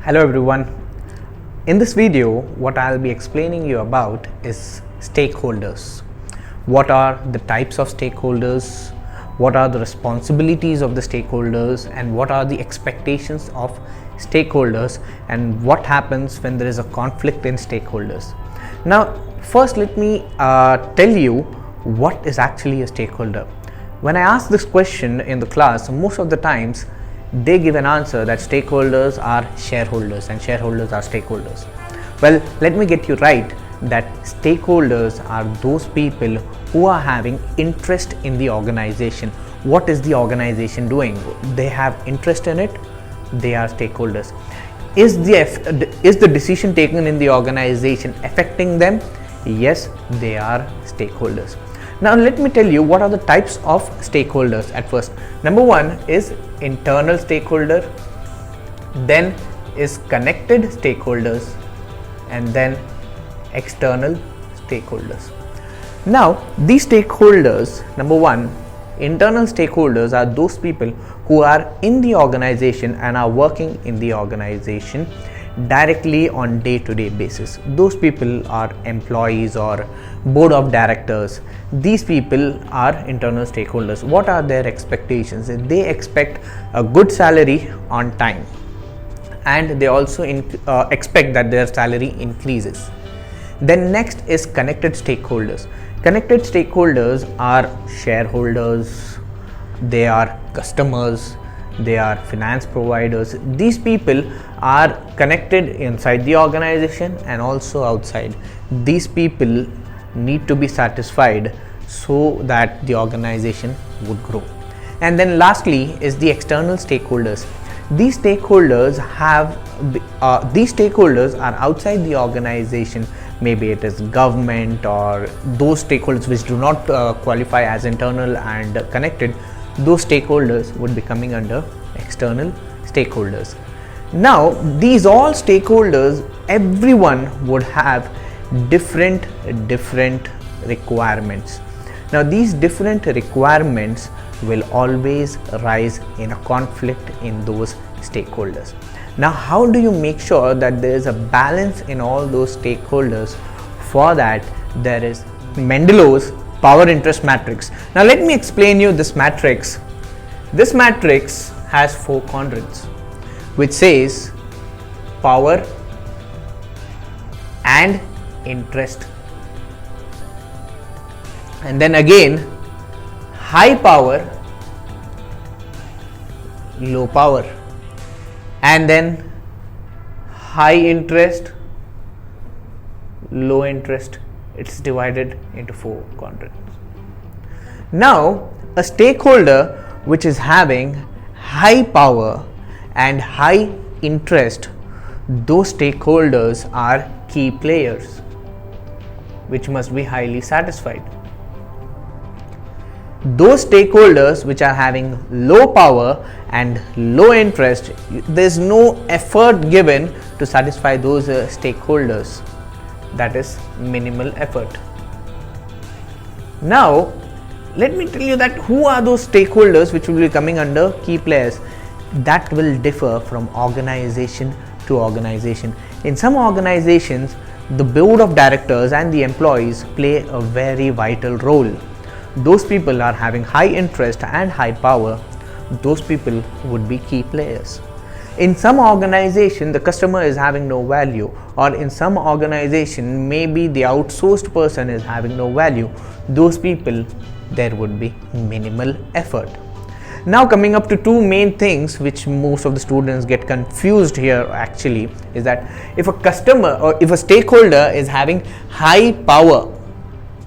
Hello everyone. In this video, what I'll be explaining you about is stakeholders. What are the types of stakeholders? What are the responsibilities of the stakeholders? And what are the expectations of stakeholders? And what happens when there is a conflict in stakeholders? Now, first let me tell you what is actually a stakeholder. When I ask this question in the class, most of the times they give an answer that stakeholders are shareholders and shareholders are stakeholders. Well, let me get you right that stakeholders are those people who are having interest in the organization. What is the organization doing? They have interest in it, they are stakeholders. Is the decision taken in the organization affecting them? Yes, they are stakeholders. Now let me tell you what are the types of stakeholders at first. Number one is internal stakeholder, then is connected stakeholders, and then external stakeholders. Now these stakeholders, number one, internal stakeholders are those people who are in the organization and are working in the organization directly on day-to-day basis. Those people are employees or board of directors. These people are internal stakeholders. What are their expectations? They expect a good salary on time, and they also expect that their salary increases. Then next is connected stakeholders. Connected stakeholders are shareholders, they are customers, they are finance providers. These people are connected inside the organization and also outside. These people need to be satisfied so that the organization would grow. And then lastly is the external stakeholders. These stakeholders are outside the organization. Maybe it is government or those stakeholders which do not qualify as internal and connected. Those stakeholders would be coming under external stakeholders. Now these all stakeholders, everyone would have different requirements. Now these different requirements will always rise in a conflict in those stakeholders. Now how do you make sure that there is a balance in all those stakeholders? For that there is Mendelow's power interest matrix. Now let me explain you this matrix. This matrix has 4 quadrants, which says power and interest, and then again high power, low power, and then high interest, low interest. It's divided into 4 quadrants. Now a stakeholder which is having high power and high interest, those stakeholders are key players which must be highly satisfied. Those stakeholders which are having low power and low interest, there's no effort given to satisfy those stakeholders. That is minimal effort. Now let me tell you that who are those stakeholders which will be coming under key players. That will differ from organization to organization. In some organizations, the board of directors and the employees play a very vital role. Those people are having high interest and high power. Those people would be key players. In some organization, the customer is having no value, or in some organization, maybe the outsourced person is having no value. Those people, there would be minimal effort. Now coming up to 2 main things which most of the students get confused here actually is that if a customer or if a stakeholder is having high power,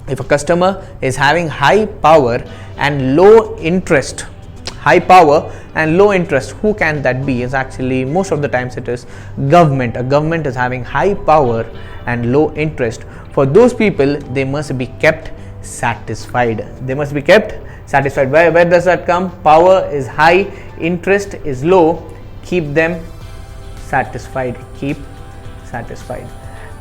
if a customer is having high power and low interest, high power and low interest, who can that be? Is actually most of the times it is government. A government is having high power and low interest. For those people, they must be kept satisfied. They must be kept satisfied. Where does that come? Power is high, interest is low. Keep them satisfied. Keep satisfied.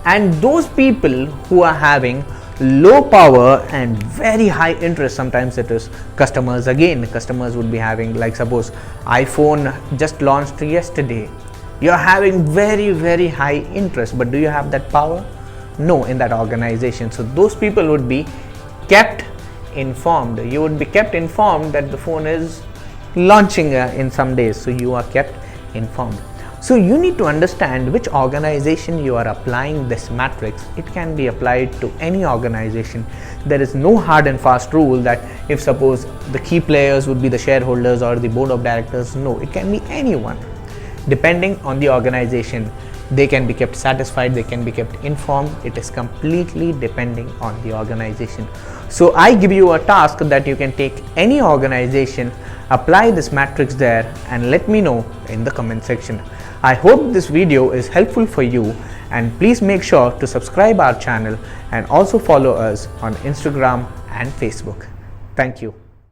And those people who are having low power and very high interest, sometimes it is customers. Again, customers would be having, like suppose iPhone just launched yesterday, You're having very high interest, but do you have that power? No, in that organization. So those people would be kept informed. You would be kept informed that the phone is launching in some days, so you are kept informed. So you need to understand which organization you are applying this matrix. It can be applied to any organization. There is no hard and fast rule that if suppose the key players would be the shareholders or the board of directors. No, it can be anyone. Depending on the organization, they can be kept satisfied, they can be kept informed. It is completely depending on the organization. So I give you a task that you can take any organization, apply this matrix there, and let me know in the comment section. I hope this video is helpful for you, and please make sure to subscribe our channel and also follow us on Instagram and Facebook. Thank you.